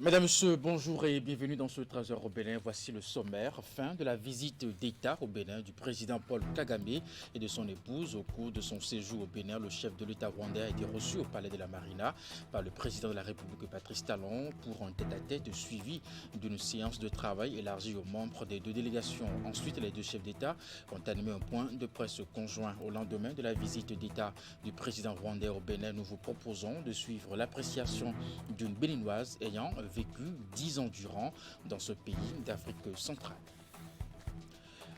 Mesdames, Messieurs, bonjour et bienvenue dans ce trésor au Bénin. Voici le sommaire. Fin de la visite d'État au Bénin du président Paul Kagame et de son épouse. Au cours de son séjour au Bénin, le chef de l'État rwandais a été reçu au palais de la Marina par le président de la République Patrice Talon pour un tête-à-tête suivi d'une séance de travail élargie aux membres des deux délégations. Ensuite, les deux chefs d'État ont animé un point de presse conjoint. Au lendemain de la visite d'État du président rwandais au Bénin, nous vous proposons de suivre l'appréciation d'une Béninoise ayant vécu 10 ans durant dans ce pays d'Afrique centrale.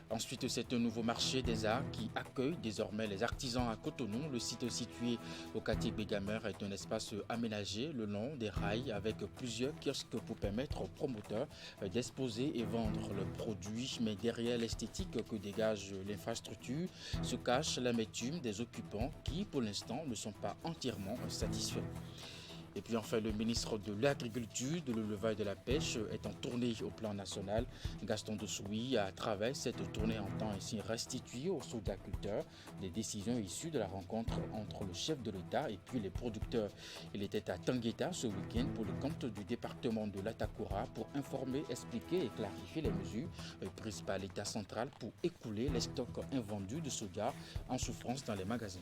Ensuite, c'est un nouveau marché des arts qui accueille désormais les artisans à Cotonou. Le site situé au quartier Bégamer est un espace aménagé le long des rails avec plusieurs kiosques pour permettre aux promoteurs d'exposer et vendre leurs produits. Mais derrière l'esthétique que dégage l'infrastructure se cache l'amertume des occupants qui, pour l'instant, ne sont pas entièrement satisfaits. Et puis enfin, le ministre de l'Agriculture, de l'Élevage et de la Pêche est en tournée au plan national. Gaston Dossoui, à travers cette tournée, entend ainsi restituer aux sourdaculteurs des décisions issues de la rencontre entre le chef de l'État et puis les producteurs. Il était à Tangueta ce week-end pour le compte du département de l'Atakura pour informer, expliquer et clarifier les mesures prises par l'État central pour écouler les stocks invendus de soja en souffrance dans les magasins.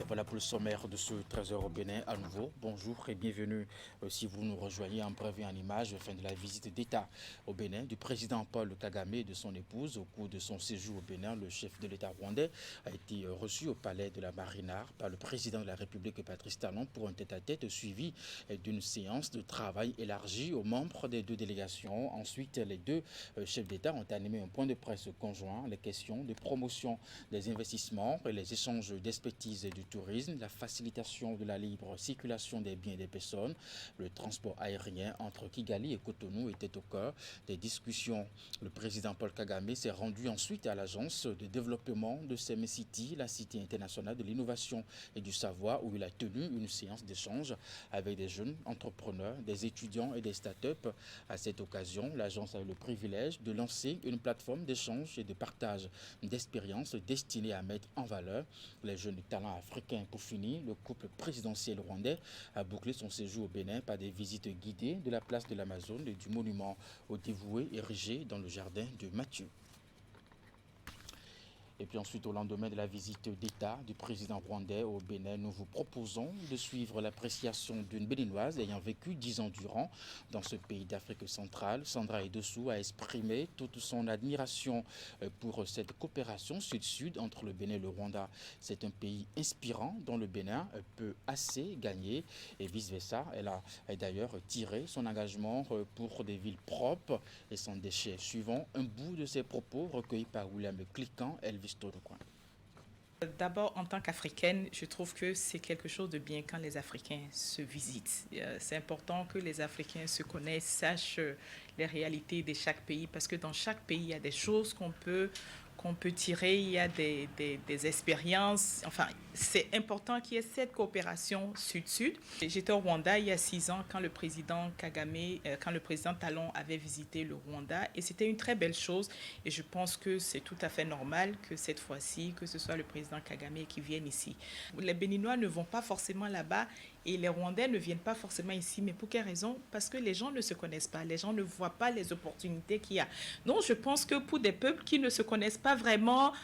Et voilà pour le sommaire de ce trésor au Bénin à nouveau. Bonjour et bienvenue si vous nous rejoignez en bref et en image fin de la visite d'État au Bénin du président Paul Kagame et de son épouse. Au cours de son séjour au Bénin, le chef de l'État rwandais a été reçu au palais de la Marina par le président de la République Patrice Talon pour un tête-à-tête suivi d'une séance de travail élargie aux membres des deux délégations. Ensuite, les deux chefs d'État ont animé un point de presse conjoint. Les questions de promotion des investissements et les échanges d'expertise et du tourisme, la facilitation de la libre circulation des biens et des personnes, le transport aérien entre Kigali et Cotonou était au cœur des discussions. Le président Paul Kagame s'est rendu ensuite à l'agence de développement de Seme City, la cité internationale de l'innovation et du savoir, où il a tenu une séance d'échange avec des jeunes entrepreneurs, des étudiants et des startups. À cette occasion, l'agence a eu le privilège de lancer une plateforme d'échange et de partage d'expériences destinée à mettre en valeur les jeunes talents africains. Pour finir, le couple présidentiel rwandais a bouclé son séjour au Bénin par des visites guidées de la place de l'Amazone et du monument aux dévoués érigé dans le jardin de Mathieu. Et puis ensuite, au lendemain de la visite d'État du président rwandais au Bénin, nous vous proposons de suivre l'appréciation d'une Béninoise ayant vécu 10 ans durant dans ce pays d'Afrique centrale. Sandra Edossou a exprimé toute son admiration pour cette coopération sud-sud entre le Bénin et le Rwanda. C'est un pays inspirant dont le Bénin peut assez gagner et vice-versa. Elle a d'ailleurs tiré son engagement pour des villes propres et sans déchets. Suivons un bout de ses propos recueillis par William Cliquant, Elvis Tourcoing. D'abord, en tant qu'Africaine, je trouve que c'est quelque chose de bien quand les Africains se visitent. C'est important que les Africains se connaissent, sachent les réalités de chaque pays, parce que dans chaque pays, il y a des choses qu'on peut tirer, il y a des expériences. Enfin, c'est important qu'il y ait cette coopération sud-sud. J'étais au Rwanda il y a 6 ans quand le président Talon avait visité le Rwanda, et c'était une très belle chose. Et je pense que c'est tout à fait normal que cette fois-ci, que ce soit le président Kagame qui vienne ici. Les Béninois ne vont pas forcément là-bas et les Rwandais ne viennent pas forcément ici. Mais pour quelle raison? Parce que les gens ne se connaissent pas, les gens ne voient pas les opportunités qu'il y a. Donc je pense que pour des peuples qui ne se connaissent pas vraiment,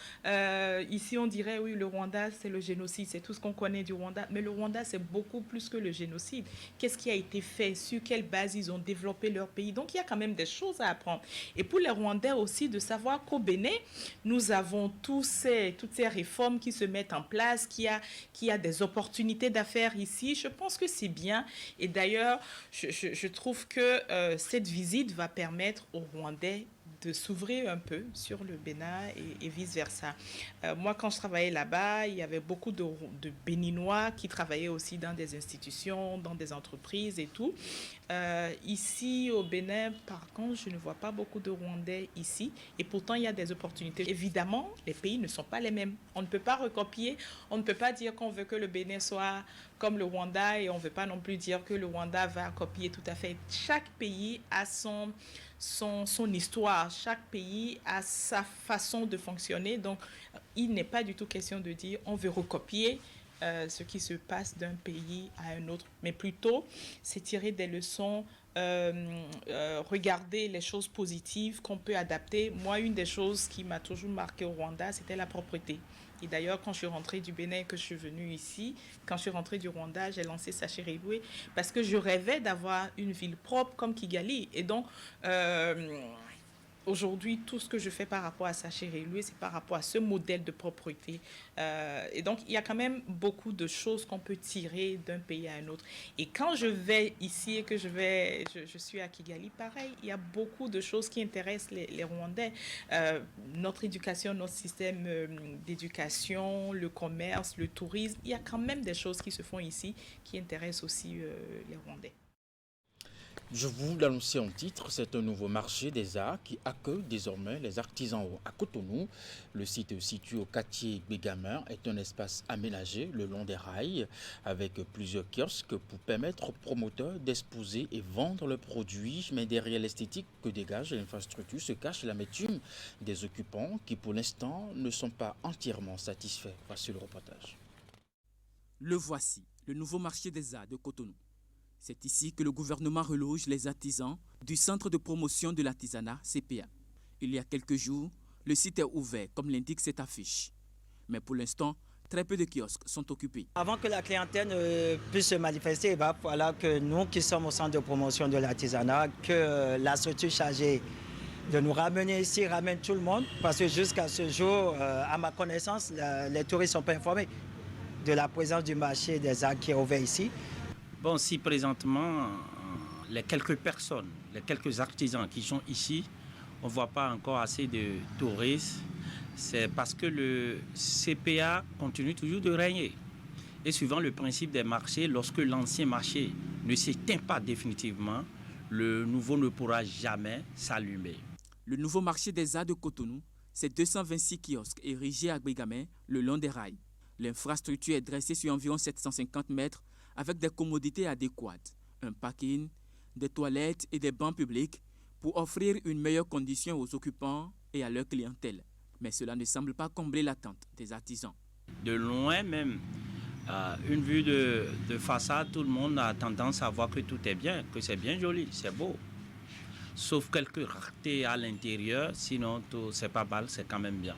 ici on dirait oui, le Rwanda c'est le génocide, c'est tout ce qu'on connaît du Rwanda. Mais le Rwanda c'est beaucoup plus que le génocide. Qu'est-ce qui a été fait? Sur quelle base ils ont développé leur pays? Donc il y a quand même des choses à apprendre. Et pour les Rwandais aussi de savoir qu'au Bénin, nous avons toutes ces réformes qui se mettent en place, qu'il y a des opportunités d'affaires ici. Je pense que c'est bien. Et d'ailleurs, je trouve que cette visite va permettre aux Rwandais de s'ouvrir un peu sur le Bénin et vice-versa. Moi, quand je travaillais là-bas, il y avait beaucoup de Béninois qui travaillaient aussi dans des institutions, dans des entreprises et tout. Ici, au Bénin, par contre, je ne vois pas beaucoup de Rwandais ici. Et pourtant, il y a des opportunités. Évidemment, les pays ne sont pas les mêmes. On ne peut pas recopier. On ne peut pas dire qu'on veut que le Bénin soit comme le Rwanda et on ne veut pas non plus dire que le Rwanda va copier tout à fait. Chaque pays a son histoire. Chaque pays a sa façon de fonctionner. Donc, il n'est pas du tout question de dire on veut recopier ce qui se passe d'un pays à un autre, mais plutôt c'est tirer des leçons, regarder les choses positives qu'on peut adapter. Moi, une des choses qui m'a toujours marqué au Rwanda, c'était la propreté. Et d'ailleurs, quand je suis rentrée du Bénin et que je suis venue ici, quand je suis rentrée du Rwanda, j'ai lancé Sachet Réloué parce que je rêvais d'avoir une ville propre comme Kigali. Et donc, aujourd'hui, tout ce que je fais par rapport à Sachet Réloué, c'est par rapport à ce modèle de propreté. Et donc, il y a quand même beaucoup de choses qu'on peut tirer d'un pays à un autre. Et quand je vais ici et que je suis à Kigali, pareil, il y a beaucoup de choses qui intéressent les Rwandais. Notre éducation, notre système d'éducation, le commerce, le tourisme, il y a quand même des choses qui se font ici qui intéressent aussi les Rwandais. Je vous l'annonçais en titre, c'est un nouveau marché des arts qui accueille désormais les artisans à Cotonou. Le site situé au quartier Bégamer est un espace aménagé le long des rails avec plusieurs kiosques pour permettre aux promoteurs d'exposer et vendre leurs produits. Mais derrière l'esthétique que dégage l'infrastructure se cache l'amertume des occupants qui pour l'instant ne sont pas entièrement satisfaits. Voici le reportage. Le voici, le nouveau marché des arts de Cotonou. C'est ici que le gouvernement reloge les artisans du Centre de promotion de l'artisanat, CPA. Il y a quelques jours, le site est ouvert, comme l'indique cette affiche. Mais pour l'instant, très peu de kiosques sont occupés. Avant que la clientèle puisse se manifester, il va falloir que nous qui sommes au Centre de promotion de l'artisanat, que la structure chargée de nous ramener ici ramène tout le monde. Parce que jusqu'à ce jour, à ma connaissance, les touristes ne sont pas informés de la présence du marché des arts qui est ouvert ici. Bon, si présentement, les quelques personnes, les quelques artisans qui sont ici, on ne voit pas encore assez de touristes, c'est parce que le CPA continue toujours de régner. Et suivant le principe des marchés, lorsque l'ancien marché ne s'éteint pas définitivement, le nouveau ne pourra jamais s'allumer. Le nouveau marché des arts de Cotonou, c'est 226 kiosques érigés à Bégamer le long des rails. L'infrastructure est dressée sur environ 750 mètres avec des commodités adéquates, un parking, des toilettes et des bancs publics pour offrir une meilleure condition aux occupants et à leur clientèle. Mais cela ne semble pas combler l'attente des artisans. De loin même, une vue de façade, tout le monde a tendance à voir que tout est bien, que c'est bien joli, c'est beau. Sauf quelques raretés à l'intérieur, sinon tout c'est pas mal, c'est quand même bien.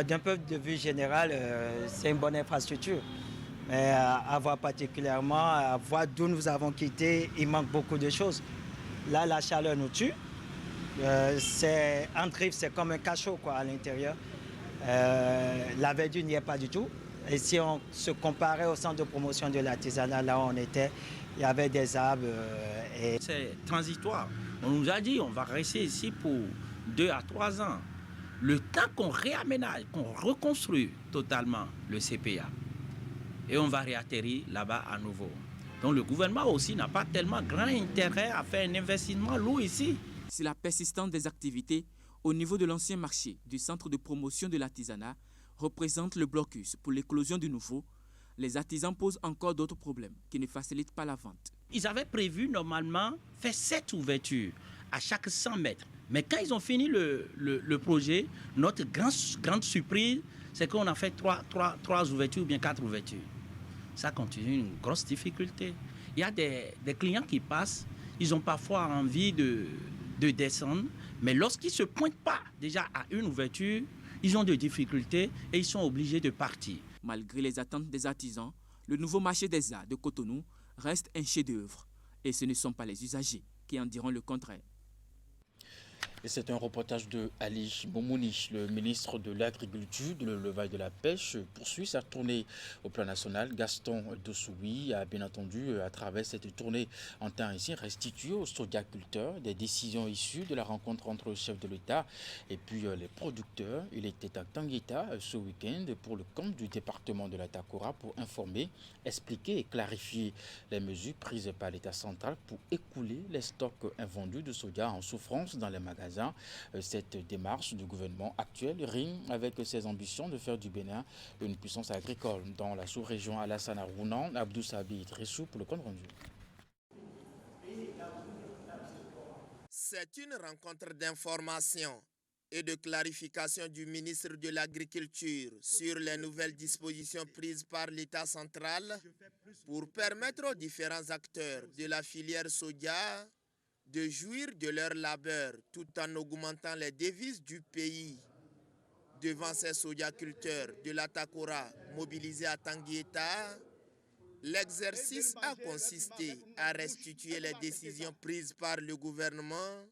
D'un point de vue général, c'est une bonne infrastructure. Mais à voir particulièrement, à voir d'où nous avons quitté, il manque beaucoup de choses. Là, la chaleur nous tue. En drift, c'est comme un cachot quoi, à l'intérieur. La verdure n'y est pas du tout. Et si on se comparait au centre de promotion de l'artisanat, là où on était, il y avait des arbres. C'est transitoire. On nous a dit on va rester ici pour 2 à 3 ans. Le temps qu'on réaménage, qu'on reconstruit totalement le CPA. Et on va réatterrir là-bas à nouveau. Donc le gouvernement aussi n'a pas tellement grand intérêt à faire un investissement lourd ici. Si la persistance des activités au niveau de l'ancien marché du centre de promotion de l'artisanat représente le blocus pour l'éclosion du nouveau, les artisans posent encore d'autres problèmes qui ne facilitent pas la vente. Ils avaient prévu normalement faire 7 ouvertures à chaque 100 mètres. Mais quand ils ont fini le projet, notre grande surprise, c'est qu'on a fait 3 ouvertures ou bien 4 ouvertures. Ça continue une grosse difficulté. Il y a des clients qui passent, ils ont parfois envie de descendre, mais lorsqu'ils ne se pointent pas déjà à une ouverture, ils ont des difficultés et ils sont obligés de partir. Malgré les attentes des artisans, le nouveau marché des arts de Cotonou reste un chef-d'œuvre. Et ce ne sont pas les usagers qui en diront le contraire. Et c'est un reportage de Ali Bomouni, le ministre de l'Agriculture, de l'Élevage et de la Pêche, poursuit sa tournée au plan national. Gaston Dossoui a bien entendu, à travers cette tournée, entend ainsi restituer aux sojaculteurs des décisions issues de la rencontre entre le chef de l'État et puis les producteurs. Il était à Tanguita ce week-end pour le compte du département de la Takora pour informer, expliquer et clarifier les mesures prises par l'État central pour écouler les stocks invendus de soja en souffrance dans les magasins. Cette démarche du gouvernement actuel rime avec ses ambitions de faire du Bénin une puissance agricole. Dans la sous-région Alassane Arounan, Abdou Sabi Tressou pour le compte rendu. C'est une rencontre d'information et de clarification du ministre de l'Agriculture sur les nouvelles dispositions prises par l'État central pour permettre aux différents acteurs de la filière soja de jouir de leur labeur tout en augmentant les devises du pays. Devant ces sojaculteurs de la Takora mobilisés à Tanguieta, l'exercice a consisté à restituer les décisions prises par le gouvernement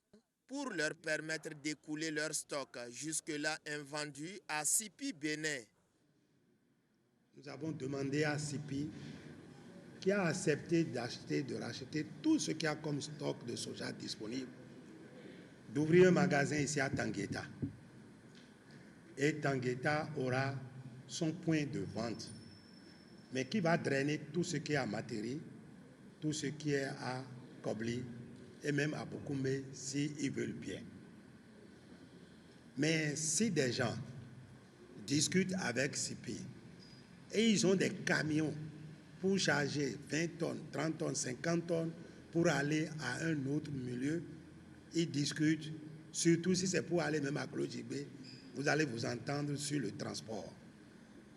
pour leur permettre d'écouler leur stock jusque-là invendus à Sipi Bénin. Nous avons demandé à Sipi, qui a accepté de racheter tout ce qu'il y a comme stock de soja disponible, d'ouvrir un magasin ici à Tanguieta. Et Tanguieta aura son point de vente, mais qui va drainer tout ce qui est à Materi, tout ce qui est à Kobli, et même à Bokoumé s'ils veulent bien. Mais si des gens discutent avec Sipi et ils ont des camions pour charger 20 tonnes, 30 tonnes, 50 tonnes pour aller à un autre milieu, ils discutent, surtout si c'est pour aller même à Klodjibé, vous allez vous entendre sur le transport.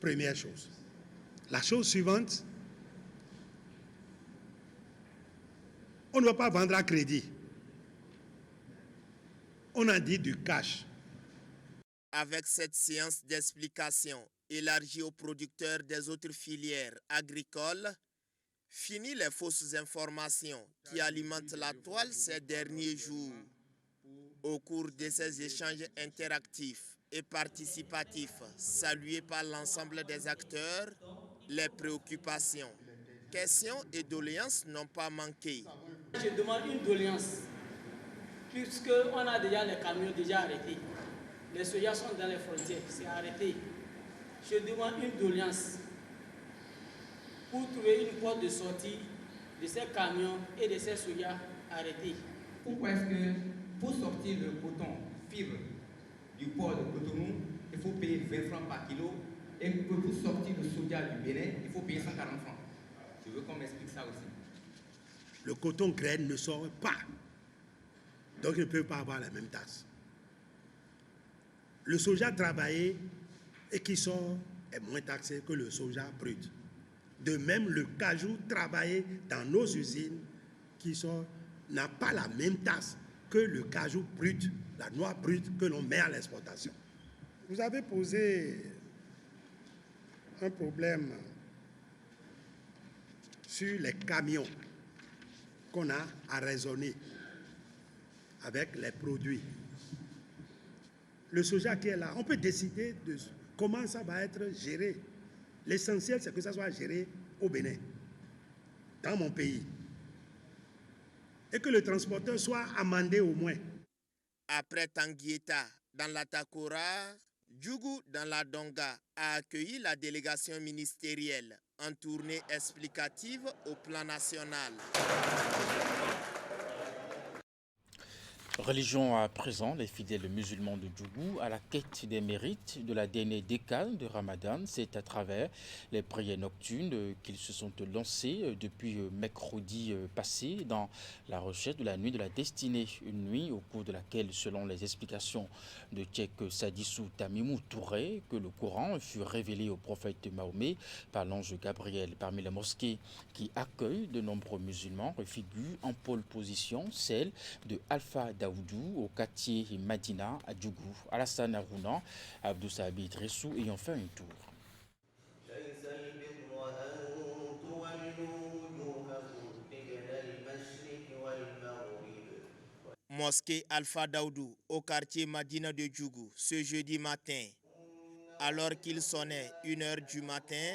Première chose. La chose suivante, on ne va pas vendre à crédit. On a dit du cash. Avec cette séance d'explication élargie aux producteurs des autres filières agricoles, fini les fausses informations qui alimentent la toile ces derniers jours. Au cours de ces échanges interactifs et participatifs, salués par l'ensemble des acteurs, les préoccupations, questions et doléances n'ont pas manqué. Je demande une doléance, puisqu'on a déjà les camions déjà arrêtés. Les sojas sont dans les frontières, c'est arrêté. Je demande une doléance pour trouver une porte de sortie de ces camions et de ces sojas arrêtés. Pourquoi est-ce que pour sortir le coton fibre du port de Cotonou, il faut payer 20 francs par kilo, et pour sortir le soja du Bénin, il faut payer 140 francs. Je veux qu'on m'explique ça aussi. Le coton graine ne sort pas. Donc il ne peut pas avoir la même tasse. Le soja travaillé et qui sort est moins taxé que le soja brut. De même, le cajou travaillé dans nos usines qui sort n'a pas la même tasse que le cajou brut, la noix brute que l'on met à l'exportation. Vous avez posé un problème sur les camions qu'on a à raisonner avec les produits. Le soja qui est là, on peut décider de comment ça va être géré. L'essentiel, c'est que ça soit géré au Bénin, dans mon pays. Et que le transporteur soit amendé au moins. Après Tanguieta dans la Takora, Djougou dans la Donga a accueilli la délégation ministérielle en tournée explicative au plan national. Religion à présent, les fidèles musulmans de Djougou à la quête des mérites de la dernière décade de Ramadan. C'est à travers les prières nocturnes qu'ils se sont lancés depuis mercredi passé dans la recherche de la nuit de la destinée. Une nuit au cours de laquelle, selon les explications de Cheikh Sadissou Tamimou Touré, que le Coran fut révélé au prophète Mahomet par l'ange Gabriel. Parmi les mosquées qui accueillent de nombreux musulmans figure en pole position celle de Alpha Daoudou au quartier Madina à Djougou. Alassane Arounan, Abdou Sabi Dressou ayant fait un tour. Mosquée Alpha Daoudou au quartier Madina de Djougou ce jeudi matin. Alors qu'il sonnait 1h du matin,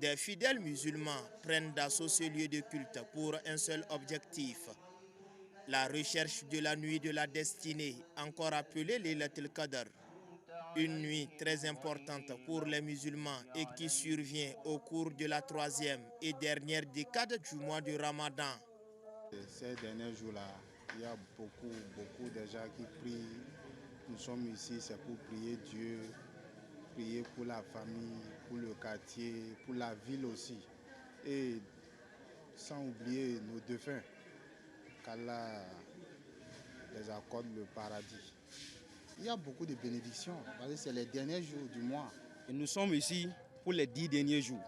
des fidèles musulmans prennent d'assaut ce lieu de culte pour un seul objectif: la recherche de la nuit de la destinée, encore appelée Laylatul Qadr. Une nuit très importante pour les musulmans et qui survient au cours de la 3e et dernière décade du mois de Ramadan. Ces derniers jours-là, il y a beaucoup de gens qui prient. Nous sommes ici, c'est pour prier Dieu, prier pour la famille, pour le quartier, pour la ville aussi. Et sans oublier nos défunts, qu'Allah les accorde le paradis. Il y a beaucoup de bénédictions, parce que c'est les derniers jours du mois. Et nous sommes ici pour les 10 derniers jours.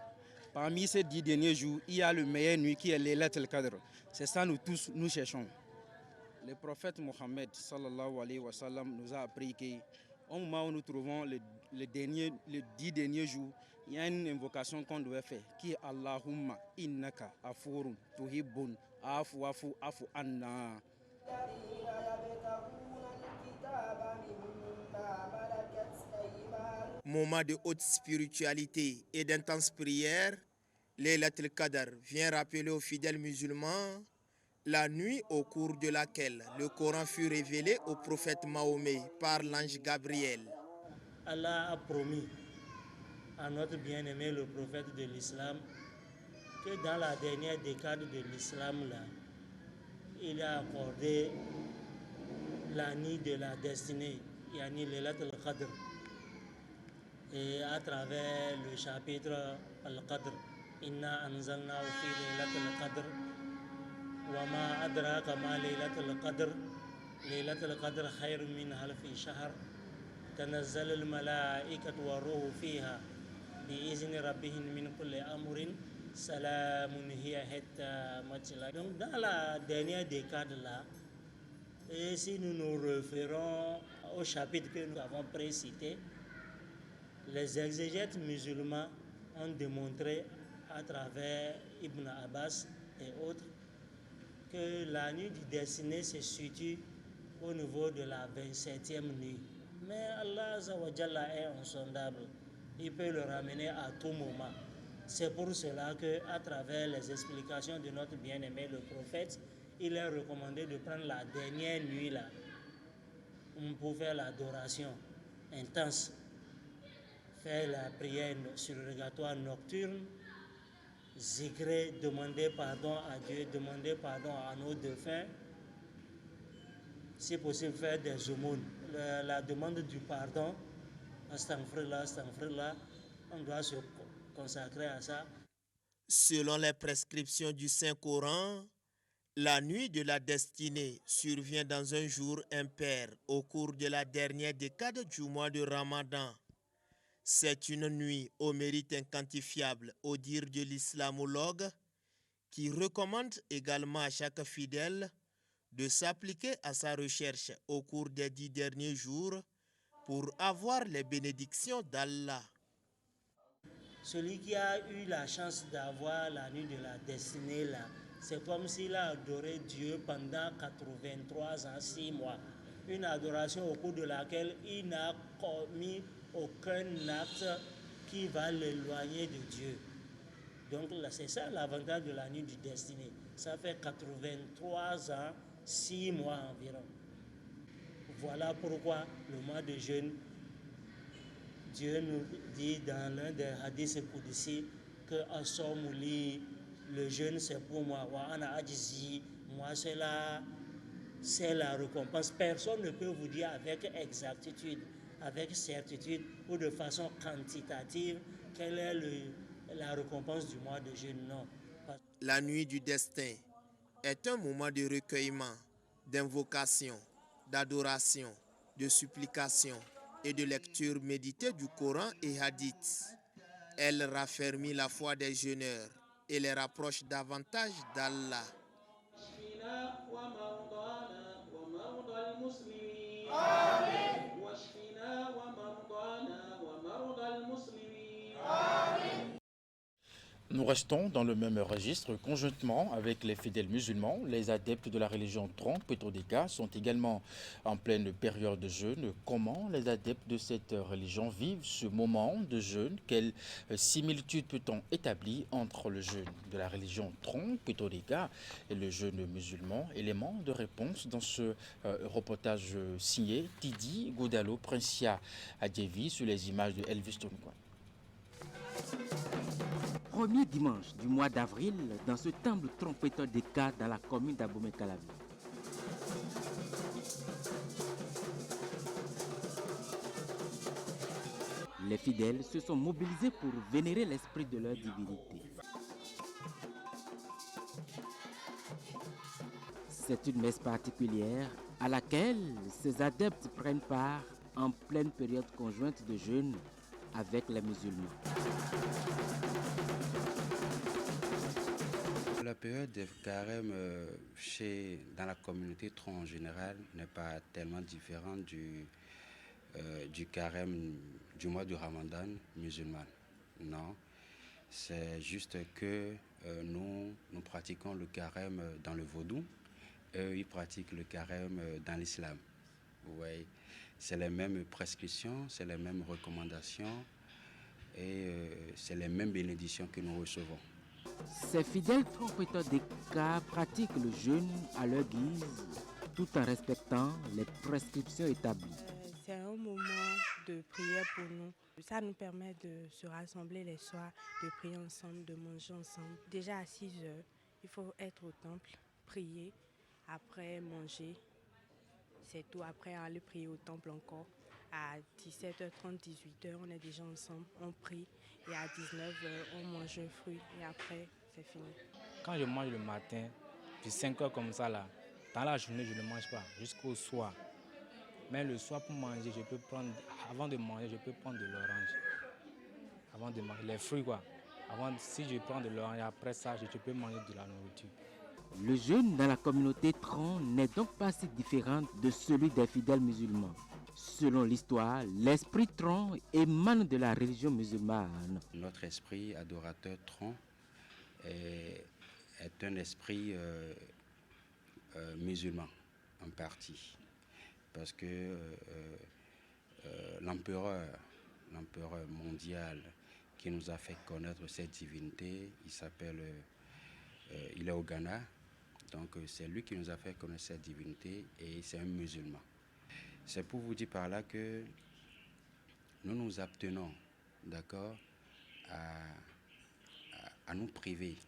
Parmi ces 10 derniers jours, il y a le meilleur nuit qui est Laylat al-Qadr. C'est ça nous tous, nous cherchons. Le prophète Mohammed sallallahu alayhi wa sallam nous a appris qu'au moment où nous trouvons les 10 derniers jours, il y a une invocation qu'on doit faire qui est Allahumma innaka afurun tuhibbun afu anna. Moment de haute spiritualité et d'intense prière, Laylat al-Qadr vient rappeler aux fidèles musulmans la nuit au cours de laquelle le Coran fut révélé au prophète Mahomet par l'ange Gabriel. Allah a promis à notre bien-aimé le prophète de l'islam que dans la dernière décade de l'islam, il a accordé la nuit de la destinée, yani Laylat al-Qadr. Et à travers le chapitre Al-Qadr, Inna anzalna fi Laylat al-Qadr, wa ma adraka ma Laylat al-Qadr, Laylat al-Qadr khayrun min alfi shahr, تنزل الملائكة والروح فيها بإذن ربهم من كل أمر سلام هي حتى مطلع. Donc dans la dernière décade là, et si nous nous référons au chapitre que nous avons précité, les exégètes musulmans ont démontré à travers Ibn Abbas et autres que la nuit du destiné se situe au niveau de la 27e nuit. Mais Allah Azawajalla est insondable. Il peut le ramener à tout moment. C'est pour cela qu'à travers les explications de notre bien-aimé le prophète, il est recommandé de prendre la dernière nuit là pour faire l'adoration intense, faire la prière surrogatoire nocturne, zikrer, demander pardon à Dieu, demander pardon à nos défunts, si possible faire des aumônes. La demande du pardon, astaghfirullah, on doit se consacrer à ça. Selon les prescriptions du Saint-Coran, la nuit de la destinée survient dans un jour impair au cours de la dernière décade du mois de Ramadan. C'est une nuit au mérite inquantifiable au dire de l'islamologue qui recommande également à chaque fidèle de s'appliquer à sa recherche au cours des 10 derniers jours pour avoir les bénédictions d'Allah. Celui qui a eu la chance d'avoir la nuit de la destinée là, c'est comme s'il a adoré Dieu pendant 83 ans, 6 mois. Une adoration au cours de laquelle il n'a commis aucun acte qui va l'éloigner de Dieu. Donc c'est ça l'avantage de la nuit du destiné. Ça fait 83 ans, 6 mois environ. Voilà pourquoi le mois de jeûne, Dieu nous dit dans l'un des hadiths qudsi que le jeûne c'est pour moi. Moi c'est la récompense. Personne ne peut vous dire avec exactitude, avec certitude ou de façon quantitative quelle est la récompense du mois de jeûne. Non. La nuit du destin est un moment de recueillement, d'invocation, d'adoration, de supplication et de lecture méditée du Coran et Hadith. Elle raffermit la foi des jeûneurs et les rapproche davantage d'Allah. Nous restons dans le même registre. Conjointement avec les fidèles musulmans, les adeptes de la religion Tronc Pétrodéka sont également en pleine période de jeûne. Comment les adeptes de cette religion vivent ce moment de jeûne? Quelle similitude peut-on établir entre le jeûne de la religion Tronc Pétrodéka et le jeûne musulman? Élément de réponse dans ce reportage signé Tidi Goudalo Princia Adjevi sur les images de Elvis Tonouan. Premier dimanche du mois d'avril dans ce temple trompeteur des cas dans la commune d'Abomey-Calavi. Les fidèles se sont mobilisés pour vénérer l'esprit de leur divinité. C'est une messe particulière à laquelle ces adeptes prennent part en pleine période conjointe de jeûne avec les musulmans. La période de carême dans la communauté Tron en général n'est pas tellement différente du carême du mois du Ramadan musulman. Non, c'est juste que nous pratiquons le carême dans le vaudou, eux ils pratiquent le carême dans l'islam. Ouais, c'est les mêmes prescriptions, c'est les mêmes recommandations et c'est les mêmes bénédictions que nous recevons. Ces fidèles trompeteurs des cas pratiquent le jeûne à leur guise, tout en respectant les prescriptions établies. C'est un moment de prière pour nous. Ça nous permet de se rassembler les soirs, de prier ensemble, de manger ensemble. Déjà à 6 heures, il faut être au temple, prier, après manger. C'est tout, après aller prier au temple encore. À 17h30, 18h, on est déjà ensemble, on prie. Et à 19h, on mange un fruit et après, c'est fini. Quand je mange le matin, puis 5h comme ça, là, dans la journée, je ne mange pas, jusqu'au soir. Mais le soir, pour manger, je peux prendre, avant de manger, je peux prendre de l'orange. Avant de manger, les fruits, quoi. Si je prends de l'orange, après ça, je peux manger de la nourriture. Le jeûne dans la communauté Tron n'est donc pas si différent de celui des fidèles musulmans. Selon l'histoire, l'esprit Tron émane de la religion musulmane. Notre esprit adorateur Tron est un esprit musulman en partie. Parce que l'empereur mondial qui nous a fait connaître cette divinité, il est au Ghana. Donc c'est lui qui nous a fait connaître cette divinité et c'est un musulman. C'est pour vous dire par là que nous nous abstenons, d'accord, à nous priver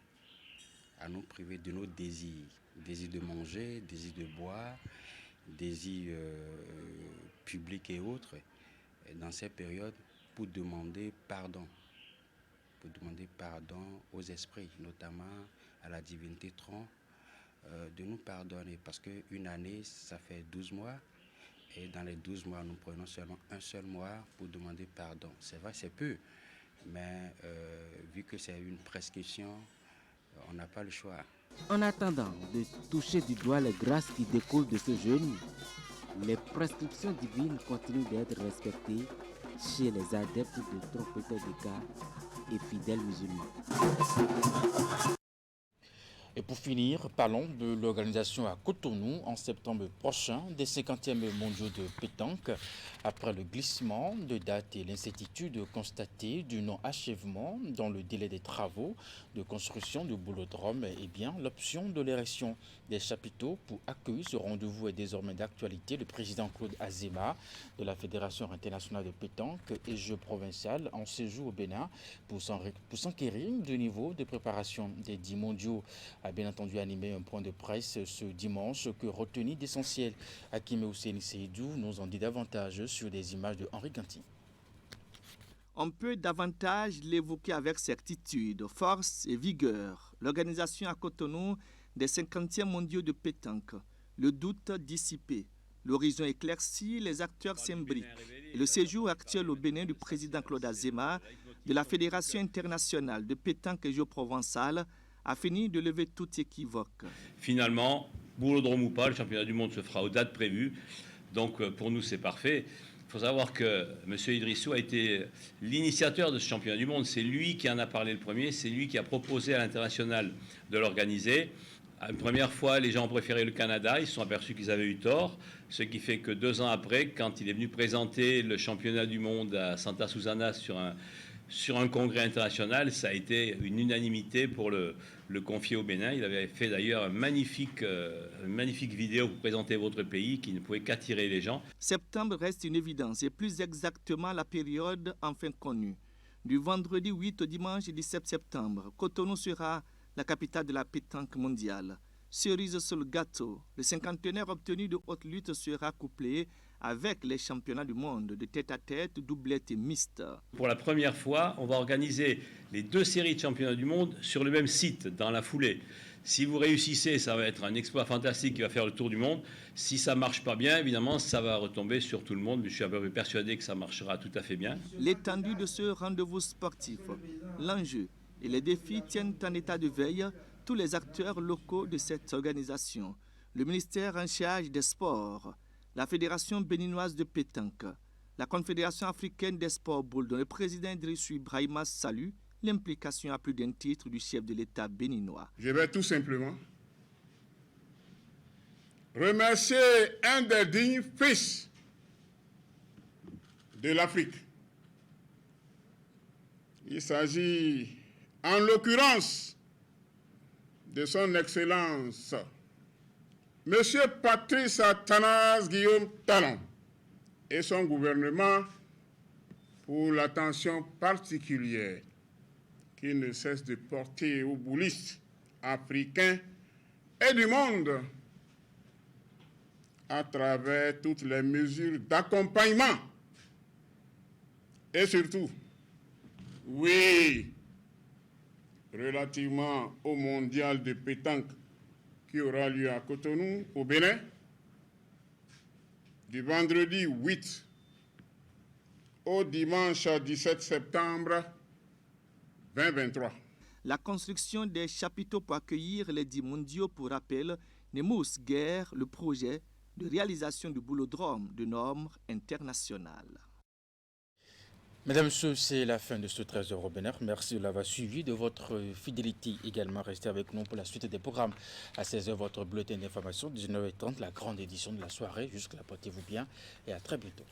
de nos désirs de manger, désirs de boire, désirs publics et autres, dans ces périodes pour demander pardon aux esprits, notamment à la divinité Tron, de nous pardonner parce qu'une année, ça fait 12 mois. Et dans les 12 mois, nous prenons seulement un seul mois pour demander pardon. C'est vrai, c'est peu, mais vu que c'est une prescription, on n'a pas le choix. En attendant de toucher du doigt les grâces qui découlent de ce jeûne, les prescriptions divines continuent d'être respectées chez les adeptes de trompeteurs de cas et fidèles musulmans. Et pour finir, parlons de l'organisation à Cotonou en septembre prochain des 50e mondiaux de pétanque. Après le glissement de date et l'incertitude constatée du non-achèvement dans le délai des travaux de construction du boulodrome, l'option de l'érection des chapiteaux pour accueillir ce rendez-vous est désormais d'actualité. Le président Claude Azéma de la Fédération internationale de pétanque et jeux provinciaux en séjour au Bénin pour s'enquérir du niveau de préparation des 10 mondiaux a bien entendu animé un point de presse ce dimanche. Que retenir d'essentiel? Hakim Hussein Seydou nous en dit davantage sur des images de Henri Ganti. On peut davantage l'évoquer avec certitude, force et vigueur. L'organisation à Cotonou des 50e mondiaux de pétanque, le doute dissipé, l'horizon éclairci, les acteurs s'imbriquent. Et le séjour actuel au Bénin du président Claude Azéma de la Fédération internationale de pétanque et jeux provençal a fini de lever tout équivoque. Finalement, boulodrome ou pas, le championnat du monde se fera aux dates prévues. Donc pour nous, c'est parfait. Il faut savoir que M. Idrissou a été l'initiateur de ce championnat du monde. C'est lui qui en a parlé le premier. C'est lui qui a proposé à l'international de l'organiser. Une première fois, les gens ont préféré le Canada. Ils se sont aperçus qu'ils avaient eu tort. Ce qui fait que 2 ans après, quand il est venu présenter le championnat du monde à Santa Susana sur un congrès international, ça a été une unanimité pour le confier au Bénin. Il avait fait d'ailleurs une magnifique vidéo pour présenter votre pays qui ne pouvait qu'attirer les gens. Septembre reste une évidence et plus exactement la période enfin connue. Du vendredi 8 au dimanche 17 septembre, Cotonou sera la capitale de la pétanque mondiale. Cerise sur le gâteau, le cinquantenaire obtenu de haute lutte sera couplé avec les championnats du monde de tête-à-tête, doublette et mixte. Pour la première fois, on va organiser les 2 séries de championnats du monde sur le même site, dans la foulée. Si vous réussissez, ça va être un exploit fantastique qui va faire le tour du monde. Si ça ne marche pas bien, évidemment, ça va retomber sur tout le monde. Mais je suis à peu près persuadé que ça marchera tout à fait bien. L'étendue de ce rendez-vous sportif, l'enjeu et les défis tiennent en état de veille tous les acteurs locaux de cette organisation. Le ministère en charge des sports, la Fédération béninoise de pétanque, la Confédération africaine des sports boules, dont le président Idrissou Ibrahima salue l'implication à plus d'un titre du chef de l'État béninois. Je vais tout simplement remercier un des dignes fils de l'Afrique. Il s'agit en l'occurrence de son Excellence Monsieur Patrice Athanase Guillaume Talon et son gouvernement pour l'attention particulière qui ne cesse de porter aux boulistes africains et du monde à travers toutes les mesures d'accompagnement et surtout, oui, relativement au mondial de pétanque qui aura lieu à Cotonou, au Bénin, du vendredi 8 au dimanche 17 septembre 2023. La construction des chapiteaux pour accueillir les 10 mondiaux, pour rappel, n'émousse guère le projet de réalisation du boulodrome de normes internationales. Mesdames et messieurs, c'est la fin de ce 13h au Bénin. Merci de l'avoir suivi, de votre fidélité également. Restez avec nous pour la suite des programmes. À 16h, votre bulletin d'information, 19h30, la grande édition de la soirée. Jusque-là, portez-vous bien et à très bientôt.